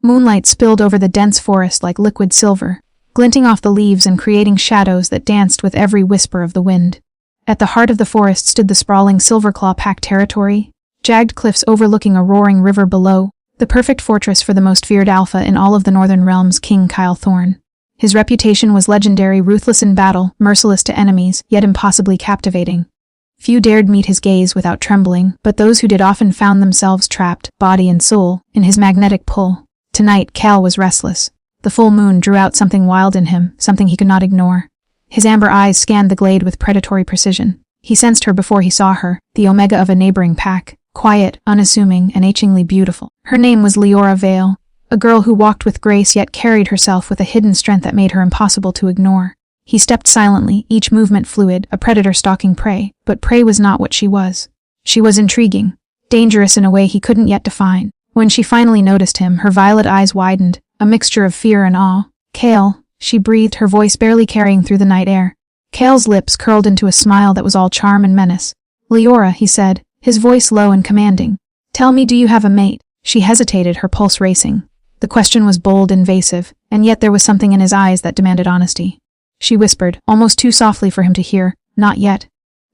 Moonlight spilled over the dense forest like liquid silver, glinting off the leaves and creating shadows that danced with every whisper of the wind. At the heart of the forest stood the sprawling Silverclaw Pack territory, jagged cliffs overlooking a roaring river below, the perfect fortress for the most feared alpha in all of the Northern Realms, King Kyle Thorne. His reputation was legendary, ruthless in battle, merciless to enemies, yet impossibly captivating. Few dared meet his gaze without trembling, but those who did often found themselves trapped, body and soul, in his magnetic pull. Tonight, Cal was restless. The full moon drew out something wild in him, something he could not ignore. His amber eyes scanned the glade with predatory precision. He sensed her before he saw her, the omega of a neighboring pack, quiet, unassuming, and achingly beautiful. Her name was Leora Vale, a girl who walked with grace yet carried herself with a hidden strength that made her impossible to ignore. He stepped silently, each movement fluid, a predator stalking prey, but prey was not what she was. She was intriguing, dangerous in a way he couldn't yet define. When she finally noticed him, her violet eyes widened, a mixture of fear and awe. "Kale," she breathed, her voice barely carrying through the night air. Kale's lips curled into a smile that was all charm and menace. "Leora," he said, his voice low and commanding. "Tell me, do you have a mate?" She hesitated, her pulse racing. The question was bold, invasive, and yet there was something in his eyes that demanded honesty. She whispered, almost too softly for him to hear, "Not yet."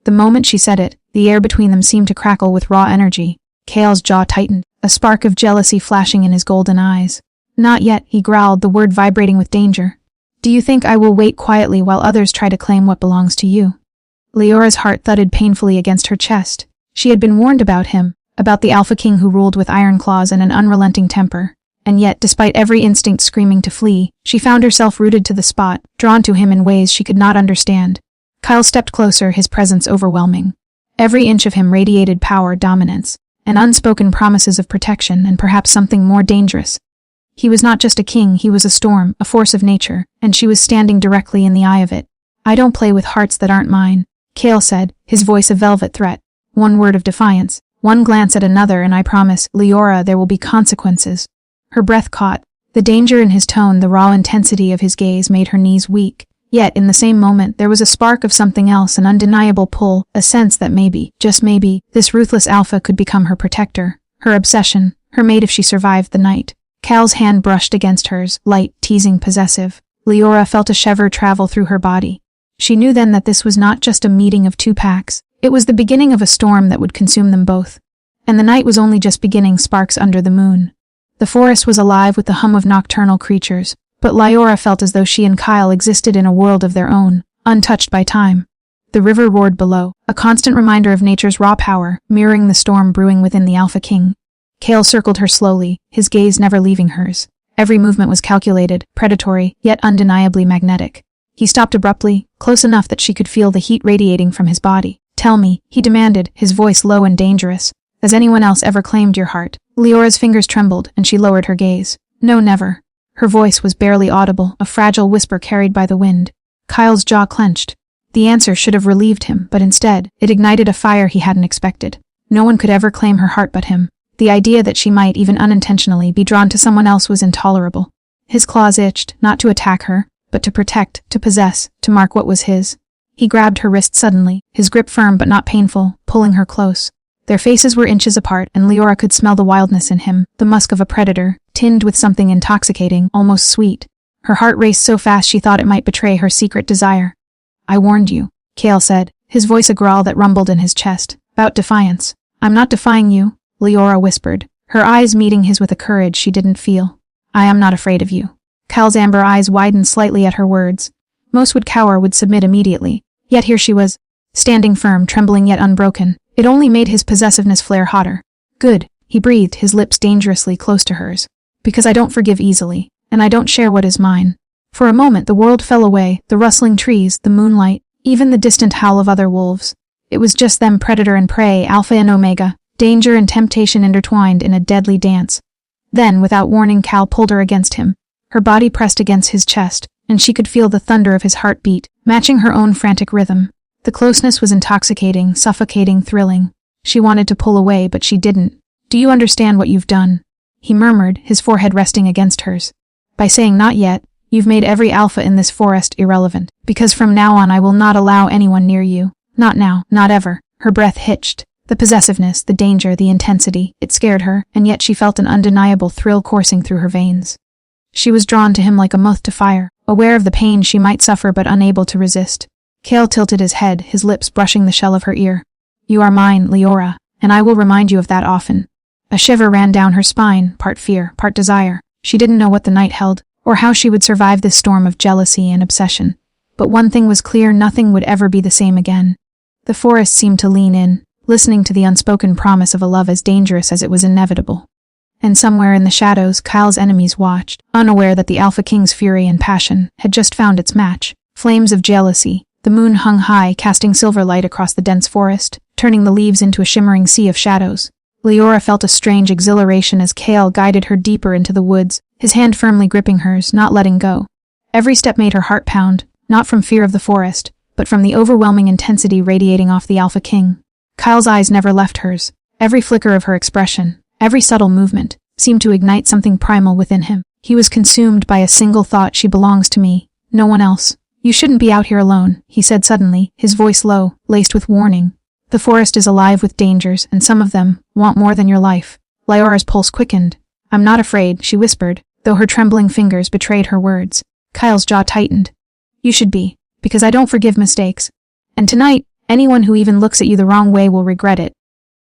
The moment she said it, the air between them seemed to crackle with raw energy. Kale's jaw tightened, a spark of jealousy flashing in his golden eyes. "Not yet," he growled, the word vibrating with danger. "Do you think I will wait quietly while others try to claim what belongs to you?" Leora's heart thudded painfully against her chest. She had been warned about him, about the Alpha King who ruled with iron claws and an unrelenting temper. And yet, despite every instinct screaming to flee, she found herself rooted to the spot, drawn to him in ways she could not understand. Kyle stepped closer, his presence overwhelming. Every inch of him radiated power, dominance, and unspoken promises of protection, and perhaps something more dangerous. He was not just a king, he was a storm, a force of nature, and she was standing directly in the eye of it. "I don't play with hearts that aren't mine," Kale said, his voice a velvet threat. One word of defiance, one glance at another, and I promise, Leora, there will be consequences. Her breath caught. The danger in his tone, the raw intensity of his gaze made her knees weak. Yet, in the same moment, there was a spark of something else, an undeniable pull, a sense that maybe, just maybe, this ruthless alpha could become her protector, her obsession, her mate if she survived the night. Cal's hand brushed against hers, light, teasing, possessive. Leora felt a shiver travel through her body. She knew then that this was not just a meeting of two packs. It was the beginning of a storm that would consume them both. And the night was only just beginning, sparks under the moon. The forest was alive with the hum of nocturnal creatures, but Leora felt as though she and Kyle existed in a world of their own, untouched by time. The river roared below, a constant reminder of nature's raw power, mirroring the storm brewing within the Alpha King. Kale circled her slowly, his gaze never leaving hers. Every movement was calculated, predatory, yet undeniably magnetic. He stopped abruptly, close enough that she could feel the heat radiating from his body. "Tell me," he demanded, his voice low and dangerous. "Has anyone else ever claimed your heart?" Leora's fingers trembled, and she lowered her gaze. "No, never." Her voice was barely audible, a fragile whisper carried by the wind. Kyle's jaw clenched. The answer should have relieved him, but instead, it ignited a fire he hadn't expected. No one could ever claim her heart but him. The idea that she might, even unintentionally, be drawn to someone else was intolerable. His claws itched, not to attack her, but to protect, to possess, to mark what was his. He grabbed her wrist suddenly, his grip firm but not painful, pulling her close. Their faces were inches apart, and Leora could smell the wildness in him, the musk of a predator, tinged with something intoxicating, almost sweet. Her heart raced so fast she thought it might betray her secret desire. "I warned you," Kale said, his voice a growl that rumbled in his chest. "About defiance." "I'm not defying you," Leora whispered, her eyes meeting his with a courage she didn't feel. "I am not afraid of you." Kyle's amber eyes widened slightly at her words. Most would cower, would submit immediately. Yet here she was, standing firm, trembling yet unbroken. It only made his possessiveness flare hotter. "Good," he breathed, his lips dangerously close to hers. "Because I don't forgive easily, and I don't share what is mine." For a moment the world fell away, the rustling trees, the moonlight, even the distant howl of other wolves. It was just them, predator and prey, alpha and omega, danger and temptation intertwined in a deadly dance. Then, without warning, Cal pulled her against him. Her body pressed against his chest, and she could feel the thunder of his heartbeat, matching her own frantic rhythm. The closeness was intoxicating, suffocating, thrilling. She wanted to pull away, but she didn't. "Do you understand what you've done?" he murmured, his forehead resting against hers. "By saying not yet, you've made every alpha in this forest irrelevant, because from now on I will not allow anyone near you. Not now, not ever." Her breath hitched. The possessiveness, the danger, the intensity, it scared her, and yet she felt an undeniable thrill coursing through her veins. She was drawn to him like a moth to fire, aware of the pain she might suffer but unable to resist. Cale tilted his head, his lips brushing the shell of her ear. "You are mine, Leora, and I will remind you of that often." A shiver ran down her spine, part fear, part desire. She didn't know what the night held, or how she would survive this storm of jealousy and obsession. But one thing was clear, nothing would ever be the same again. The forest seemed to lean in, listening to the unspoken promise of a love as dangerous as it was inevitable. And somewhere in the shadows, Kyle's enemies watched, unaware that the Alpha King's fury and passion had just found its match. Flames of jealousy. The moon hung high, casting silver light across the dense forest, turning the leaves into a shimmering sea of shadows. Leora felt a strange exhilaration as Cale guided her deeper into the woods, his hand firmly gripping hers, not letting go. Every step made her heart pound, not from fear of the forest, but from the overwhelming intensity radiating off the Alpha King. Kyle's eyes never left hers. Every flicker of her expression, every subtle movement, seemed to ignite something primal within him. He was consumed by a single thought: she belongs to me, no one else. "You shouldn't be out here alone," he said suddenly, his voice low, laced with warning. "The forest is alive with dangers, and some of them want more than your life." Leora's pulse quickened. "I'm not afraid," she whispered, though her trembling fingers betrayed her words. Kyle's jaw tightened. "You should be, because I don't forgive mistakes. And tonight, anyone who even looks at you the wrong way will regret it."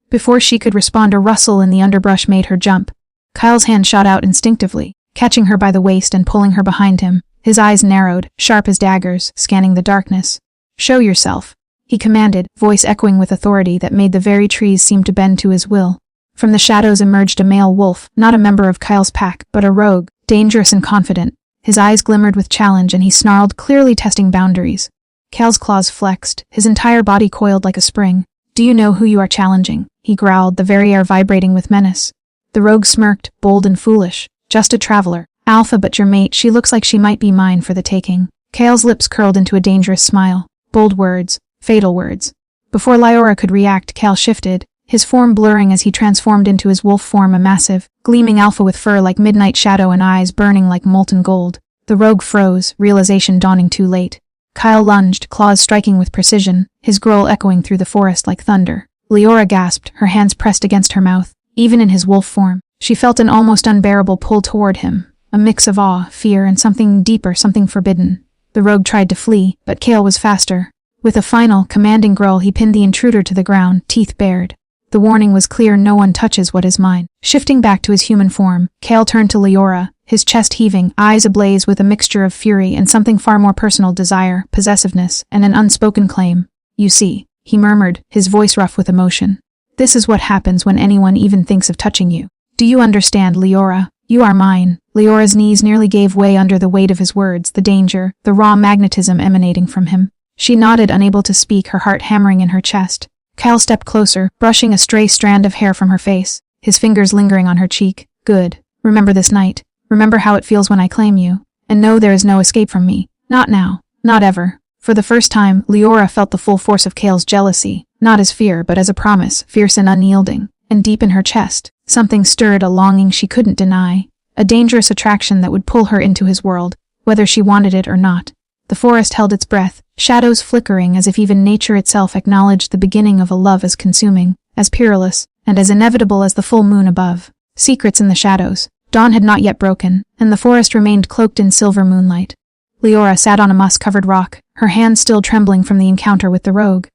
Before she could respond, a rustle in the underbrush made her jump. Kyle's hand shot out instinctively, catching her by the waist and pulling her behind him. His eyes narrowed, sharp as daggers, scanning the darkness. "Show yourself," he commanded, voice echoing with authority that made the very trees seem to bend to his will. From the shadows emerged a male wolf, not a member of Kyle's pack, but a rogue, dangerous and confident. His eyes glimmered with challenge and he snarled, clearly testing boundaries. Kyle's claws flexed, his entire body coiled like a spring. "Do you know who you are challenging?" he growled, the very air vibrating with menace. The rogue smirked, bold and foolish. "Just a traveler. Alpha, but your mate, she looks like she might be mine for the taking." Kyle's lips curled into a dangerous smile. Bold words, fatal words. Before Leora could react, Kyle shifted, his form blurring as he transformed into his wolf form, a massive, gleaming alpha with fur like midnight shadow and eyes burning like molten gold. The rogue froze, realization dawning too late. Kyle lunged, claws striking with precision, his growl echoing through the forest like thunder. Leora gasped, her hands pressed against her mouth. Even in his wolf form, she felt an almost unbearable pull toward him, a mix of awe, fear, and something deeper, something forbidden. The rogue tried to flee, but Cale was faster. With a final, commanding growl, he pinned the intruder to the ground, teeth bared. The warning was clear: no one touches what is mine. Shifting back to his human form, Cale turned to Leora, his chest heaving, eyes ablaze with a mixture of fury and something far more personal: desire, possessiveness, and an unspoken claim. "You see," he murmured, his voice rough with emotion. "This is what happens when anyone even thinks of touching you. Do you understand, Leora? You are mine." Leora's knees nearly gave way under the weight of his words, the danger, the raw magnetism emanating from him. She nodded, unable to speak, her heart hammering in her chest. Kyle stepped closer, brushing a stray strand of hair from her face, his fingers lingering on her cheek. "Good. Remember this night. Remember how it feels when I claim you. And know there is no escape from me. Not now. Not ever." For the first time, Leora felt the full force of Cale's jealousy, not as fear but as a promise, fierce and unyielding. And deep in her chest, something stirred, a longing she couldn't deny, a dangerous attraction that would pull her into his world, whether she wanted it or not. The forest held its breath, shadows flickering as if even nature itself acknowledged the beginning of a love as consuming, as peerless, and as inevitable as the full moon above. Secrets in the shadows. Dawn had not yet broken, and the forest remained cloaked in silver moonlight. Leora sat on a moss-covered rock, her hands still trembling from the encounter with the rogue.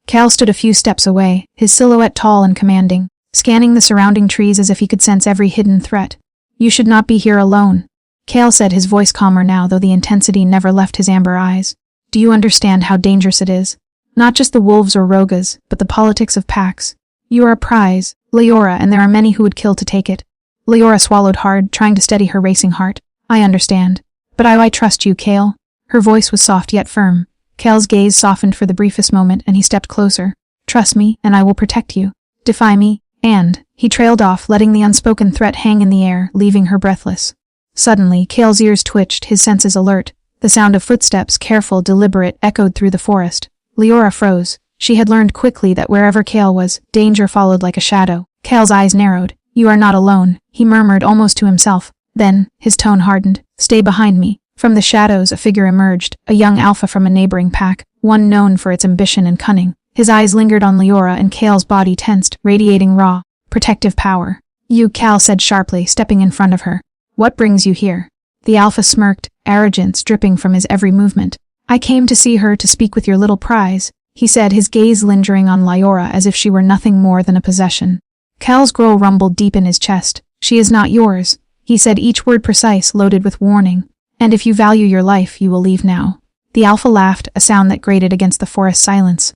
Cale stood a few steps away, his silhouette tall and commanding, scanning the surrounding trees as if he could sense every hidden threat. "You should not be here alone," Cale said, his voice calmer now, though the intensity never left his amber eyes. "Do you understand how dangerous it is? Not just the wolves or rogas, but the politics of packs. You are a prize, Leora, and there are many who would kill to take it." Leora swallowed hard, trying to steady her racing heart. "I understand. But I trust you, Cale." Her voice was soft yet firm. Cale's gaze softened for the briefest moment, and he stepped closer. "Trust me, and I will protect you. Defy me, and..." He trailed off, letting the unspoken threat hang in the air, leaving her breathless. Suddenly, Cale's ears twitched, his senses alert. The sound of footsteps, careful, deliberate, echoed through the forest. Leora froze. She had learned quickly that wherever Cale was, danger followed like a shadow. Cale's eyes narrowed. "You are not alone," he murmured almost to himself. Then, his tone hardened. "Stay behind me." From the shadows, a figure emerged, a young alpha from a neighboring pack, one known for its ambition and cunning. His eyes lingered on Leora and Kale's body tensed, radiating raw, protective power. "You," Cal said sharply, stepping in front of her. "What brings you here?" The Alpha smirked, arrogance dripping from his every movement. "I came to see her, to speak with your little prize," he said, his gaze lingering on Leora as if she were nothing more than a possession. Cal's growl rumbled deep in his chest. "She is not yours," he said, each word precise, loaded with warning. "And if you value your life, you will leave now." The Alpha laughed, a sound that grated against the forest silence.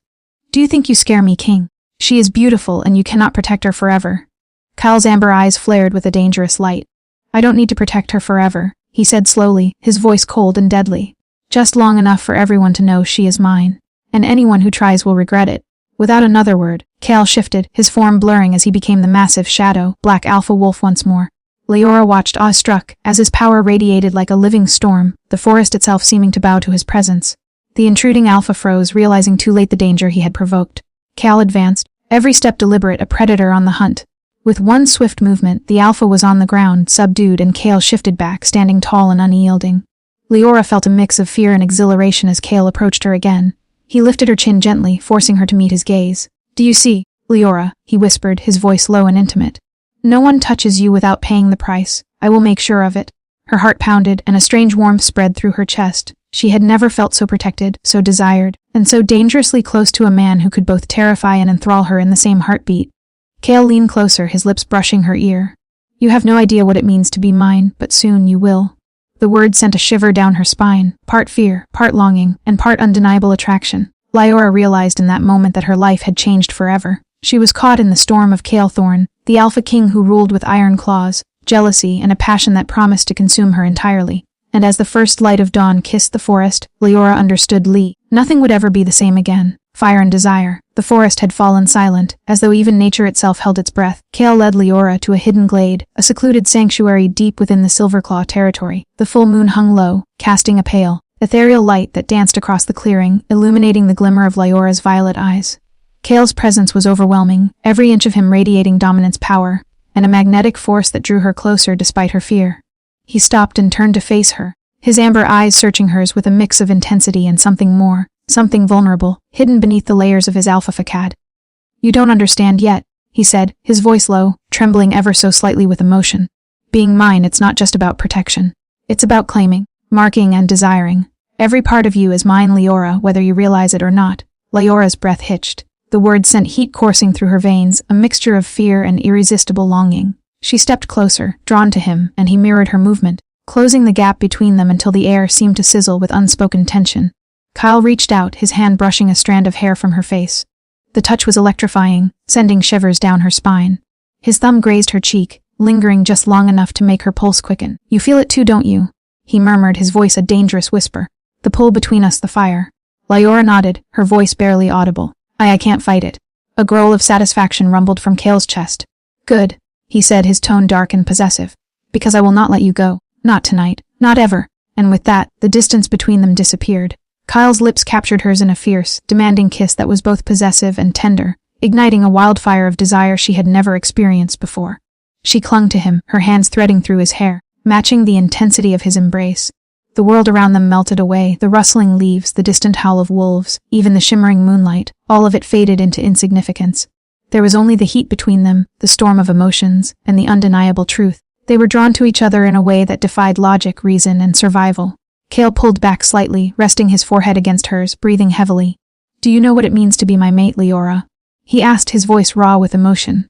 "Do you think you scare me, King? She is beautiful, and you cannot protect her forever." Cal's amber eyes flared with a dangerous light. "I don't need to protect her forever," he said slowly, his voice cold and deadly. "Just long enough for everyone to know she is mine. And anyone who tries will regret it." Without another word, Cal shifted, his form blurring as he became the massive shadow, Black Alpha Wolf once more. Leora watched awestruck, as his power radiated like a living storm, the forest itself seeming to bow to his presence. The intruding Alpha froze, realizing too late the danger he had provoked. Cal advanced, every step deliberate, a predator on the hunt. With one swift movement, the Alpha was on the ground, subdued, and Cal shifted back, standing tall and unyielding. Leora felt a mix of fear and exhilaration as Cal approached her again. He lifted her chin gently, forcing her to meet his gaze. "Do you see, Leora?" he whispered, his voice low and intimate. "No one touches you without paying the price. I will make sure of it." Her heart pounded, and a strange warmth spread through her chest. She had never felt so protected, so desired, and so dangerously close to a man who could both terrify and enthrall her in the same heartbeat. Cal leaned closer, his lips brushing her ear. "You have no idea what it means to be mine, but soon you will." The word sent a shiver down her spine, part fear, part longing, and part undeniable attraction. Leora realized in that moment that her life had changed forever. She was caught in the storm of Cale Thorn, the Alpha King who ruled with iron claws, jealousy, and a passion that promised to consume her entirely. And as the first light of dawn kissed the forest, Leora understood nothing would ever be the same again. Fire and desire. The forest had fallen silent, as though even nature itself held its breath. Cale led Leora to a hidden glade, a secluded sanctuary deep within the Silverclaw territory. The full moon hung low, casting a pale, ethereal light that danced across the clearing, illuminating the glimmer of Leora's violet eyes. Cale's presence was overwhelming, every inch of him radiating dominance power, and a magnetic force that drew her closer despite her fear. He stopped and turned to face her, his amber eyes searching hers with a mix of intensity and something more. Something vulnerable, hidden beneath the layers of his alpha facade. "You don't understand yet," he said, his voice low, trembling ever so slightly with emotion. "Being mine, it's not just about protection. It's about claiming, marking, and desiring. Every part of you is mine, Leora, whether you realize it or not." Leora's breath hitched. The words sent heat coursing through her veins, a mixture of fear and irresistible longing. She stepped closer, drawn to him, and he mirrored her movement, closing the gap between them until the air seemed to sizzle with unspoken tension. Kyle reached out, his hand brushing a strand of hair from her face. The touch was electrifying, sending shivers down her spine. His thumb grazed her cheek, lingering just long enough to make her pulse quicken. "You feel it too, don't you?" he murmured, his voice a dangerous whisper. "The pull between us, the fire." Leora nodded, her voice barely audible. I can't fight it." A growl of satisfaction rumbled from Cale's chest. "Good," he said, his tone dark and possessive. "Because I will not let you go. Not tonight. Not ever." And with that, the distance between them disappeared. Kyle's lips captured hers in a fierce, demanding kiss that was both possessive and tender, igniting a wildfire of desire she had never experienced before. She clung to him, her hands threading through his hair, matching the intensity of his embrace. The world around them melted away, the rustling leaves, the distant howl of wolves, even the shimmering moonlight, all of it faded into insignificance. There was only the heat between them, the storm of emotions, and the undeniable truth. They were drawn to each other in a way that defied logic, reason, and survival. Cale pulled back slightly, resting his forehead against hers, breathing heavily. "Do you know what it means to be my mate, Leora?" he asked, his voice raw with emotion.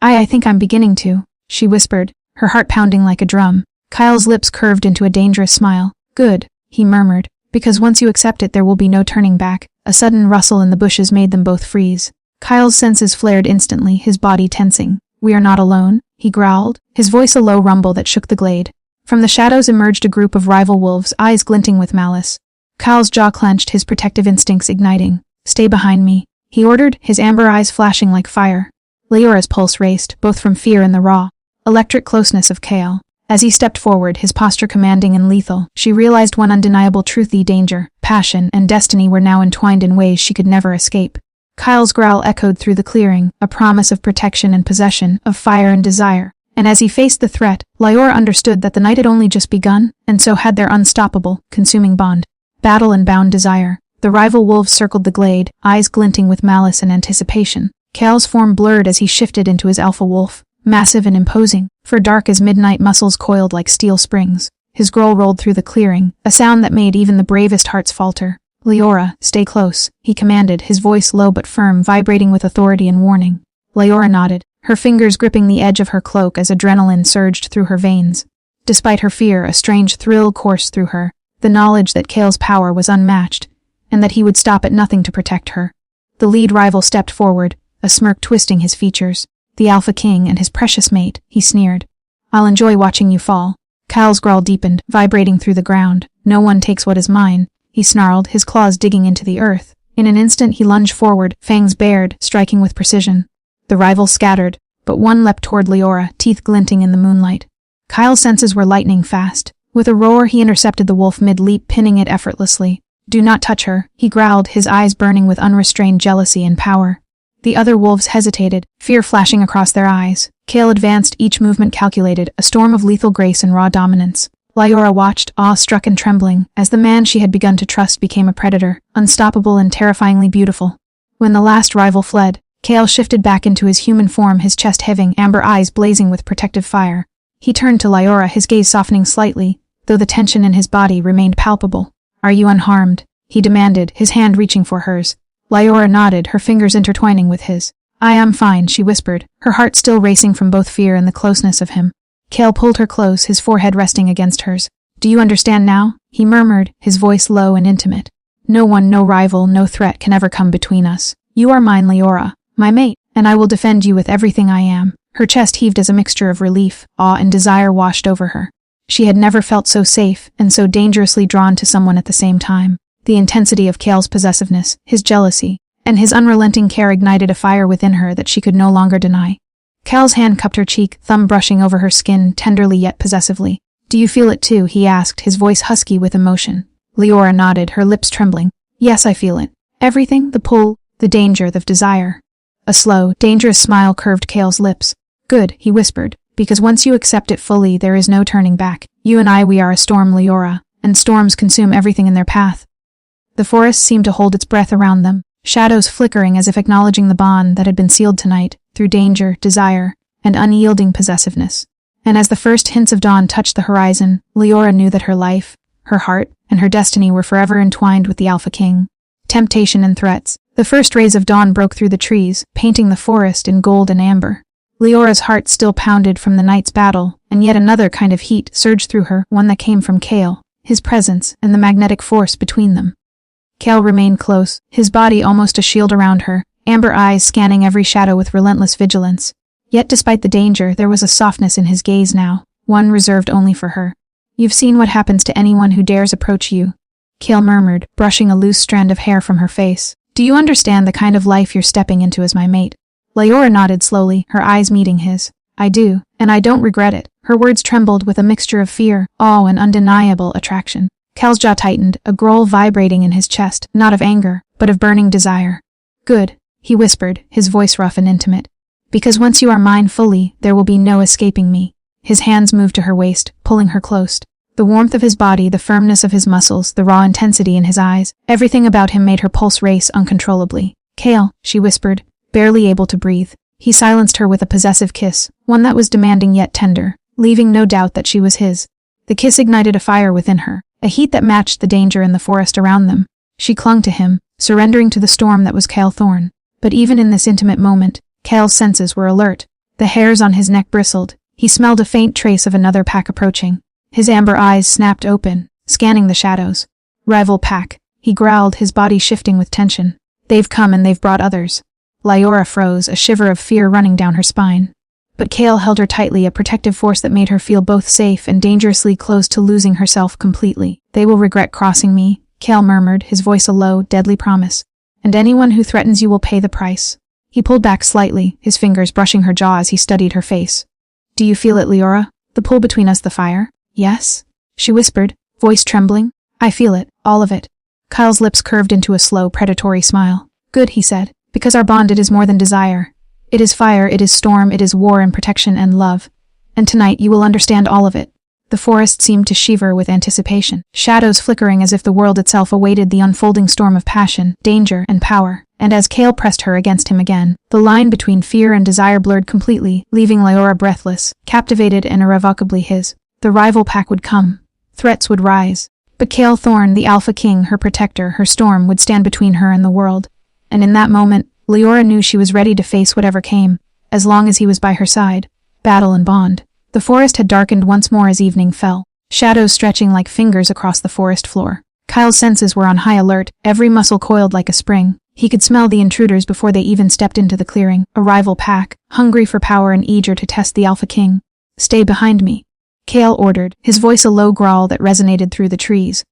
I think I'm beginning to," she whispered, her heart pounding like a drum. Kyle's lips curved into a dangerous smile. "Good," he murmured, "because once you accept it there will be no turning back." A sudden rustle in the bushes made them both freeze. Kyle's senses flared instantly, his body tensing. "We are not alone," he growled, his voice a low rumble that shook the glade. From the shadows emerged a group of rival wolves, eyes glinting with malice. Kyle's jaw clenched, his protective instincts igniting. "Stay behind me," he ordered, his amber eyes flashing like fire. Leora's pulse raced, both from fear and the raw, electric closeness of Cale. As he stepped forward, his posture commanding and lethal, she realized one undeniable truth: the danger, passion, and destiny were now entwined in ways she could never escape. Kyle's growl echoed through the clearing, a promise of protection and possession, of fire and desire. And as he faced the threat, Leora understood that the night had only just begun, and so had their unstoppable, consuming bond. Battle and bound desire. The rival wolves circled the glade, eyes glinting with malice and anticipation. Kale's form blurred as he shifted into his alpha wolf, massive and imposing, for dark as midnight, muscles coiled like steel springs. His growl rolled through the clearing, a sound that made even the bravest hearts falter. "Leora, stay close," he commanded, his voice low but firm, vibrating with authority and warning. Leora nodded, her fingers gripping the edge of her cloak as adrenaline surged through her veins. Despite her fear, a strange thrill coursed through her, the knowledge that Kale's power was unmatched, and that he would stop at nothing to protect her. The lead rival stepped forward, a smirk twisting his features. "The Alpha King and his precious mate," he sneered. "I'll enjoy watching you fall." Kale's growl deepened, vibrating through the ground. "No one takes what is mine," he snarled, his claws digging into the earth. In an instant he lunged forward, fangs bared, striking with precision. The rivals scattered, but one leapt toward Leora, teeth glinting in the moonlight. Kyle's senses were lightning fast. With a roar he intercepted the wolf mid-leap, pinning it effortlessly. "Do not touch her," he growled, his eyes burning with unrestrained jealousy and power. The other wolves hesitated, fear flashing across their eyes. Kale advanced, each movement calculated, a storm of lethal grace and raw dominance. Leora watched, awe-struck and trembling, as the man she had begun to trust became a predator, unstoppable and terrifyingly beautiful. When the last rival fled, Kale shifted back into his human form, his chest heaving, amber eyes blazing with protective fire. He turned to Leora, his gaze softening slightly, though the tension in his body remained palpable. "Are you unharmed?" he demanded, his hand reaching for hers. Leora nodded, her fingers intertwining with his. "I am fine," she whispered, her heart still racing from both fear and the closeness of him. Kale pulled her close, his forehead resting against hers. "Do you understand now?" he murmured, his voice low and intimate. "No one, no rival, no threat can ever come between us. You are mine, Leora, my mate, and I will defend you with everything I am." Her chest heaved as a mixture of relief, awe and desire washed over her. She had never felt so safe and so dangerously drawn to someone at the same time. The intensity of Kale's possessiveness, his jealousy, and his unrelenting care ignited a fire within her that she could no longer deny. Kale's hand cupped her cheek, thumb brushing over her skin, tenderly yet possessively. "Do you feel it too?" he asked, his voice husky with emotion. Leora nodded, her lips trembling. "Yes, I feel it. Everything, the pull, the danger, the desire." A slow, dangerous smile curved Kale's lips. "Good," he whispered, "because once you accept it fully, there is no turning back. You and I, we are a storm, Leora, and storms consume everything in their path." The forest seemed to hold its breath around them, shadows flickering as if acknowledging the bond that had been sealed tonight, through danger, desire, and unyielding possessiveness. And as the first hints of dawn touched the horizon, Leora knew that her life, her heart, and her destiny were forever entwined with the Alpha King. Temptation and threats. The first rays of dawn broke through the trees, painting the forest in gold and amber. Leora's heart still pounded from the night's battle, and yet another kind of heat surged through her, one that came from Kale, his presence, and the magnetic force between them. Kale remained close, his body almost a shield around her, amber eyes scanning every shadow with relentless vigilance. Yet despite the danger, there was a softness in his gaze now, one reserved only for her. "You've seen what happens to anyone who dares approach you," Kale murmured, brushing a loose strand of hair from her face. "Do you understand the kind of life you're stepping into as my mate?" Leora nodded slowly, her eyes meeting his. "I do, and I don't regret it." Her words trembled with a mixture of fear, awe, and undeniable attraction. Kale's jaw tightened, a growl vibrating in his chest, not of anger, but of burning desire. "Good," he whispered, his voice rough and intimate. "Because once you are mine fully, there will be no escaping me." His hands moved to her waist, pulling her close. The warmth of his body, the firmness of his muscles, the raw intensity in his eyes, everything about him made her pulse race uncontrollably. "Kale," she whispered, barely able to breathe. He silenced her with a possessive kiss, one that was demanding yet tender, leaving no doubt that she was his. The kiss ignited a fire within her, a heat that matched the danger in the forest around them. She clung to him, surrendering to the storm that was Kale Thorne. But even in this intimate moment, Kale's senses were alert. The hairs on his neck bristled. He smelled a faint trace of another pack approaching. His amber eyes snapped open, scanning the shadows. "Rival pack," he growled, his body shifting with tension. "They've come and they've brought others." Leora froze, a shiver of fear running down her spine. But Kale held her tightly, a protective force that made her feel both safe and dangerously close to losing herself completely. "They will regret crossing me," Kale murmured, his voice a low, deadly promise. "And anyone who threatens you will pay the price." He pulled back slightly, his fingers brushing her jaw as he studied her face. "Do you feel it, Leora? The pull between us, the fire?" "Yes," she whispered, voice trembling. "I feel it, all of it." Kyle's lips curved into a slow, predatory smile. "Good," he said, "because our bond, it is more than desire. It is fire, it is storm, it is war and protection and love. And tonight you will understand all of it." The forest seemed to shiver with anticipation, shadows flickering as if the world itself awaited the unfolding storm of passion, danger, and power. And as Cale pressed her against him again, the line between fear and desire blurred completely, leaving Liora breathless, captivated and irrevocably his. The rival pack would come. Threats would rise. But Cale Thorne, the Alpha King, her protector, her storm, would stand between her and the world. And in that moment, Liora knew she was ready to face whatever came, as long as he was by her side. Battle and bond. The forest had darkened once more as evening fell, shadows stretching like fingers across the forest floor. Kyle's senses were on high alert, every muscle coiled like a spring. He could smell the intruders before they even stepped into the clearing, a rival pack, hungry for power and eager to test the Alpha King. "Stay behind me," Cale ordered, his voice a low growl that resonated through the trees.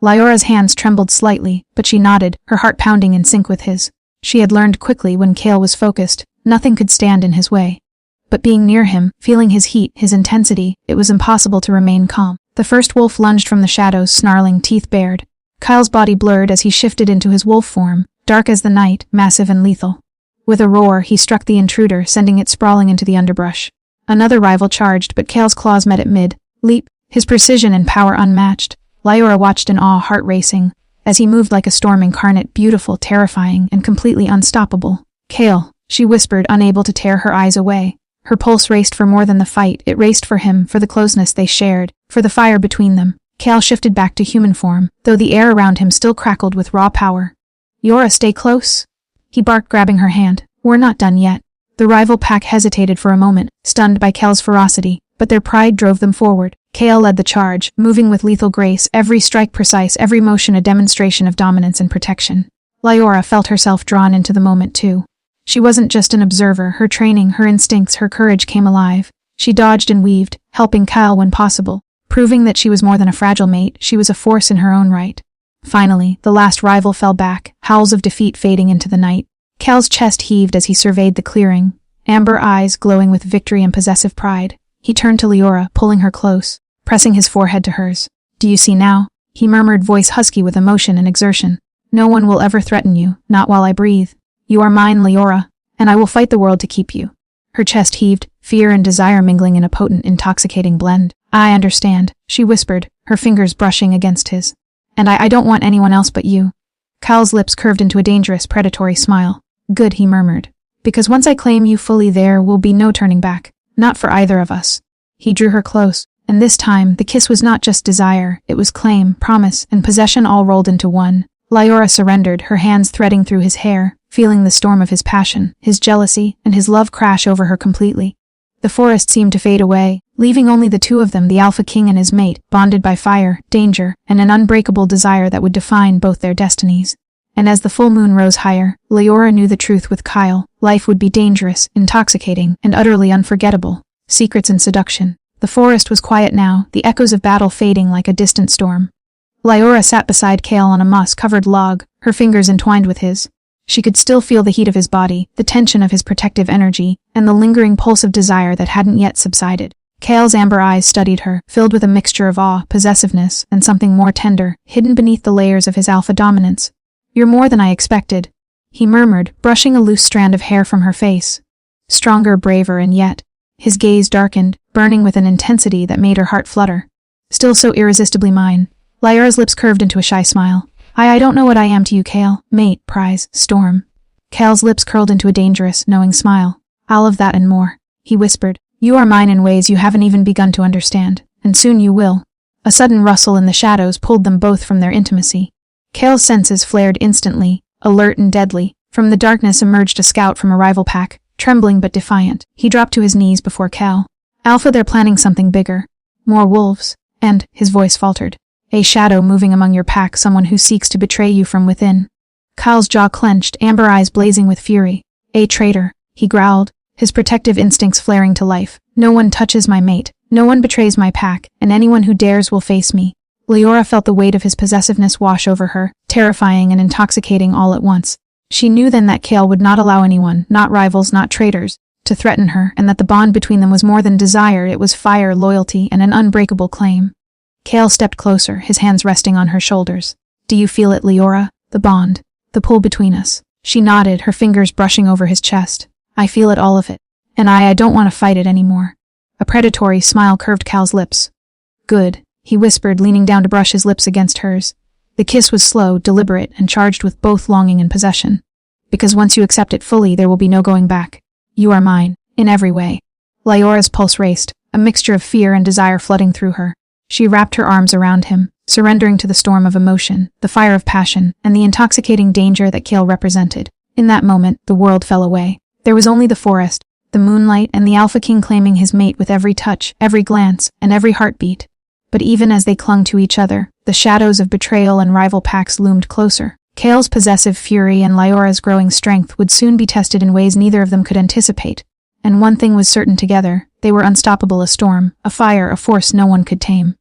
Liora's hands trembled slightly, but she nodded, her heart pounding in sync with his. She had learned quickly when Cale was focused, nothing could stand in his way. But being near him, feeling his heat, his intensity, it was impossible to remain calm. The first wolf lunged from the shadows, snarling, teeth bared. Kyle's body blurred as he shifted into his wolf form, dark as the night, massive and lethal. With a roar, he struck the intruder, sending it sprawling into the underbrush. Another rival charged, but Cale's claws met it mid-leap, his precision and power unmatched. Liora watched in awe, heart racing, as he moved like a storm incarnate, beautiful, terrifying, and completely unstoppable. "Cale," she whispered, unable to tear her eyes away. Her pulse raced for more than the fight, it raced for him, for the closeness they shared, for the fire between them. Cale shifted back to human form, though the air around him still crackled with raw power. "Liora, stay close," he barked, grabbing her hand. "We're not done yet." The rival pack hesitated for a moment, stunned by Cale's ferocity, but their pride drove them forward. Cale led the charge, moving with lethal grace, every strike precise, every motion a demonstration of dominance and protection. Liora felt herself drawn into the moment too. She wasn't just an observer, her training, her instincts, her courage came alive. She dodged and weaved, helping Kyle when possible. Proving that she was more than a fragile mate, she was a force in her own right. Finally, the last rival fell back, howls of defeat fading into the night. Cal's chest heaved as he surveyed the clearing, amber eyes glowing with victory and possessive pride. He turned to Liora, pulling her close, pressing his forehead to hers. "Do you see now?" he murmured, voice husky with emotion and exertion. "No one will ever threaten you, not while I breathe. You are mine, Liora, and I will fight the world to keep you." Her chest heaved, fear and desire mingling in a potent, intoxicating blend. "I understand," she whispered, her fingers brushing against his. "And I don't want anyone else but you." Kyle's lips curved into a dangerous, predatory smile. "Good," he murmured. "Because once I claim you fully, there will be no turning back. Not for either of us." He drew her close, and this time, the kiss was not just desire, it was claim, promise, and possession all rolled into one. Liora surrendered, her hands threading through his hair, feeling the storm of his passion, his jealousy, and his love crash over her completely. The forest seemed to fade away, leaving only the two of them, the Alpha King and his mate, bonded by fire, danger, and an unbreakable desire that would define both their destinies. And as the full moon rose higher, Liora knew the truth with Kyle. Life would be dangerous, intoxicating, and utterly unforgettable. Secrets and seduction. The forest was quiet now, the echoes of battle fading like a distant storm. Liora sat beside Cale on a moss-covered log, her fingers entwined with his. She could still feel the heat of his body, the tension of his protective energy, and the lingering pulse of desire that hadn't yet subsided. Cale's amber eyes studied her, filled with a mixture of awe, possessiveness, and something more tender, hidden beneath the layers of his alpha dominance. "You're more than I expected," he murmured, brushing a loose strand of hair from her face. Stronger, braver, and yet. His gaze darkened, burning with an intensity that made her heart flutter. "Still so irresistibly mine." Liora's lips curved into a shy smile. I don't know what I am to you, Cale. Mate, prize, storm." Cale's lips curled into a dangerous, knowing smile. "All of that and more," he whispered. "You are mine in ways you haven't even begun to understand, and soon you will." A sudden rustle in the shadows pulled them both from their intimacy. Cale's senses flared instantly, alert and deadly. From the darkness emerged a scout from a rival pack, trembling but defiant. He dropped to his knees before Cale. "Alpha, they're planning something bigger. More wolves, and," his voice faltered, "a shadow moving among your pack, someone who seeks to betray you from within." Kyle's jaw clenched, amber eyes blazing with fury. "A traitor," he growled, his protective instincts flaring to life. "No one touches my mate, no one betrays my pack, and anyone who dares will face me." Liora felt the weight of his possessiveness wash over her, terrifying and intoxicating all at once. She knew then that Cale would not allow anyone, not rivals, not traitors, to threaten her, and that the bond between them was more than desire, it was fire, loyalty, and an unbreakable claim. Cale stepped closer, his hands resting on her shoulders. "Do you feel it, Liora? The bond? The pull between us?" She nodded, her fingers brushing over his chest. "I feel it, all of it. And I don't want to fight it anymore." A predatory smile curved Cal's lips. Good, he whispered, leaning down to brush his lips against hers. The kiss was slow, deliberate, and charged with both longing and possession. Because once you accept it fully, there will be no going back. You are mine, in every way. Lyora's pulse raced, a mixture of fear and desire flooding through her. She wrapped her arms around him, surrendering to the storm of emotion, the fire of passion, and the intoxicating danger that Cale represented. In that moment, the world fell away. There was only the forest, the moonlight, and the Alpha King claiming his mate with every touch, every glance, and every heartbeat. But even as they clung to each other, the shadows of betrayal and rival packs loomed closer. Cale's possessive fury and Lyora's growing strength would soon be tested in ways neither of them could anticipate. And one thing was certain together: they were unstoppable, a storm, a fire, a force no one could tame.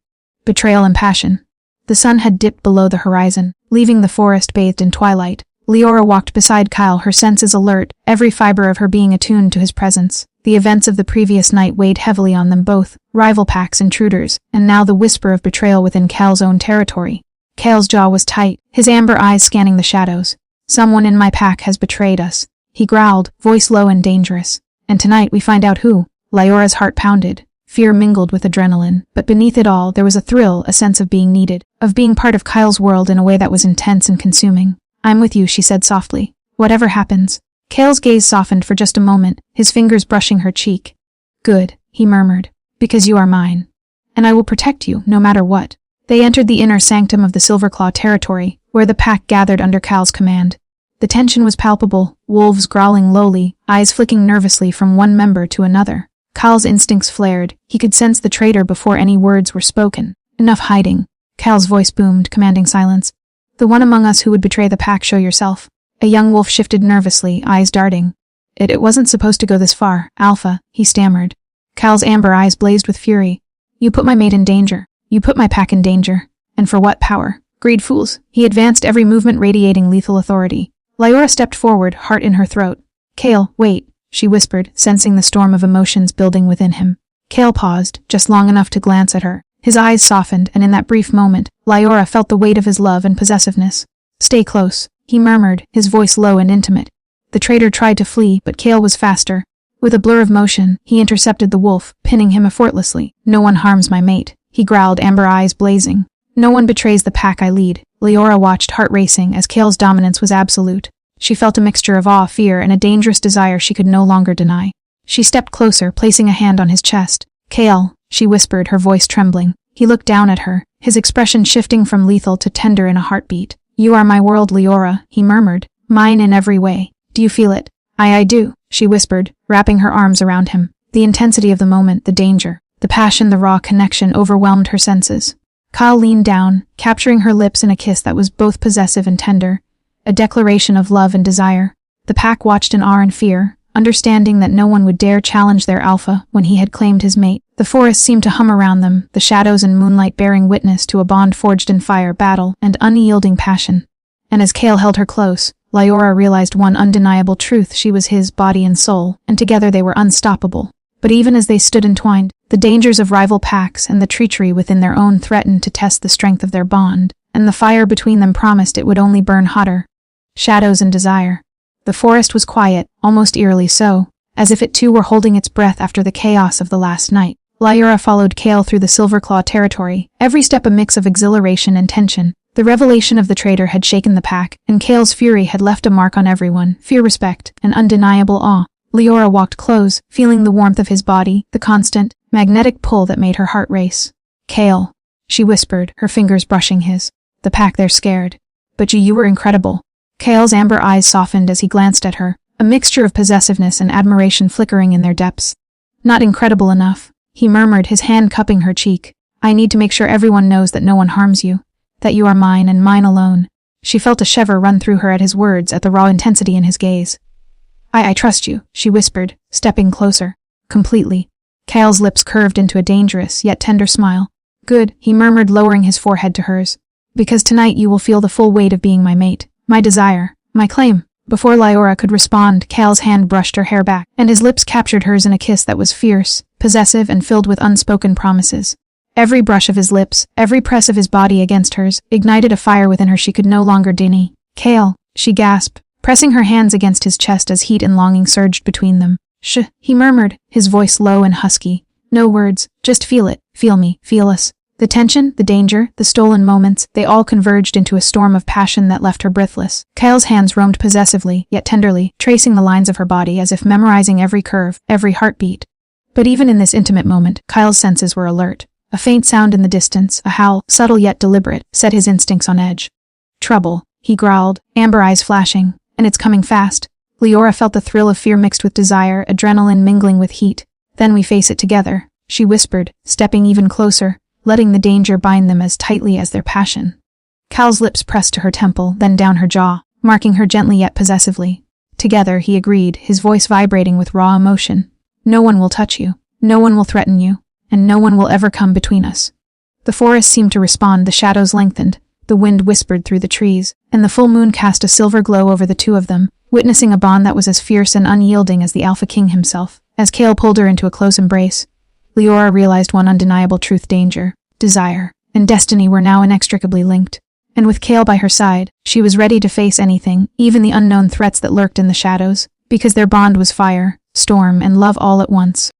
Betrayal and passion. The sun had dipped below the horizon, leaving the forest bathed in twilight. Lyora walked beside Kyle, her senses alert, every fiber of her being attuned to his presence. The events of the previous night weighed heavily on them both, rival packs, intruders, and now the whisper of betrayal within Cal's own territory. Cale's jaw was tight, his amber eyes scanning the shadows. Someone in my pack has betrayed us, he growled, voice low and dangerous. And tonight we find out who. Lyora's heart pounded. Fear mingled with adrenaline, but beneath it all there was a thrill, a sense of being needed, of being part of Kyle's world in a way that was intense and consuming. I'm with you, she said softly. Whatever happens. Cale's gaze softened for just a moment, his fingers brushing her cheek. Good, he murmured. Because you are mine. And I will protect you, no matter what. They entered the inner sanctum of the Silverclaw territory, where the pack gathered under Cal's command. The tension was palpable, wolves growling lowly, eyes flicking nervously from one member to another. Cal's instincts flared. He could sense the traitor before any words were spoken. Enough hiding. Cal's voice boomed, commanding silence. The one among us who would betray the pack, show yourself. A young wolf shifted nervously, eyes darting. It wasn't supposed to go this far, Alpha, he stammered. Cal's amber eyes blazed with fury. You put my mate in danger. You put my pack in danger. And for what power? Greed, fools. He advanced, every movement radiating lethal authority. Lyora stepped forward, heart in her throat. Cale, wait, she whispered, sensing the storm of emotions building within him. Cale paused, just long enough to glance at her. His eyes softened, and in that brief moment, Lyora felt the weight of his love and possessiveness. Stay close, he murmured, his voice low and intimate. The traitor tried to flee, but Cale was faster. With a blur of motion, he intercepted the wolf, pinning him effortlessly. No one harms my mate, he growled, amber eyes blazing. No one betrays the pack I lead. Lyora watched, heart racing, as Cale's dominance was absolute. She felt a mixture of awe, fear, and a dangerous desire she could no longer deny. She stepped closer, placing a hand on his chest. Cale, she whispered, her voice trembling. He looked down at her, his expression shifting from lethal to tender in a heartbeat. You are my world, Lyora, he murmured. Mine in every way. Do you feel it? I do, she whispered, wrapping her arms around him. The intensity of the moment, the danger, the passion, the raw connection overwhelmed her senses. Kyle leaned down, capturing her lips in a kiss that was both possessive and tender, a declaration of love and desire. The pack watched in awe and fear, understanding that no one would dare challenge their alpha when he had claimed his mate. The forest seemed to hum around them, the shadows and moonlight bearing witness to a bond forged in fire, battle, and unyielding passion. And as Cale held her close, Lyora realized one undeniable truth: she was his body and soul, and together they were unstoppable. But even as they stood entwined, the dangers of rival packs and the treachery within their own threatened to test the strength of their bond, and the fire between them promised it would only burn hotter. Shadows and desire. The forest was quiet, almost eerily so, as if it too were holding its breath after the chaos of the last night. Lyora followed Cale through the Silverclaw territory, every step a mix of exhilaration and tension. The revelation of the traitor had shaken the pack, and Cale's fury had left a mark on everyone: fear, respect, and undeniable awe. Lyora walked close, feeling the warmth of his body, the constant, magnetic pull that made her heart race. Cale, she whispered, her fingers brushing his. The pack, they're scared. But you were incredible. Cale's amber eyes softened as he glanced at her, a mixture of possessiveness and admiration flickering in their depths. Not incredible enough, he murmured, his hand cupping her cheek. I need to make sure everyone knows that no one harms you, that you are mine and mine alone. She felt a shiver run through her at his words, at the raw intensity in his gaze. I trust you, she whispered, stepping closer. Completely. Cale's lips curved into a dangerous yet tender smile. Good, he murmured, lowering his forehead to hers. Because tonight you will feel the full weight of being my mate, my desire, my claim. Before Lyora could respond, Cale's hand brushed her hair back, and his lips captured hers in a kiss that was fierce, possessive, and filled with unspoken promises. Every brush of his lips, every press of his body against hers, ignited a fire within her she could no longer deny. Cale, she gasped, pressing her hands against his chest as heat and longing surged between them. Shh, he murmured, his voice low and husky. No words, just feel it, feel me, feel us. The tension, the danger, the stolen moments, they all converged into a storm of passion that left her breathless. Kyle's hands roamed possessively, yet tenderly, tracing the lines of her body as if memorizing every curve, every heartbeat. But even in this intimate moment, Kyle's senses were alert. A faint sound in the distance, a howl, subtle yet deliberate, set his instincts on edge. Trouble, he growled, amber eyes flashing, and it's coming fast. Leora felt the thrill of fear mixed with desire, adrenaline mingling with heat. Then we face it together, she whispered, stepping even closer, letting the danger bind them as tightly as their passion. Cal's lips pressed to her temple, then down her jaw, marking her gently yet possessively. Together, he agreed, his voice vibrating with raw emotion. No one will touch you, no one will threaten you, and no one will ever come between us. The forest seemed to respond, the shadows lengthened, the wind whispered through the trees, and the full moon cast a silver glow over the two of them, witnessing a bond that was as fierce and unyielding as the Alpha King himself. As Kale pulled her into a close embrace, Leora realized one undeniable truth: danger, desire, and destiny were now inextricably linked. And with Kale by her side, she was ready to face anything, even the unknown threats that lurked in the shadows, because their bond was fire, storm, and love all at once.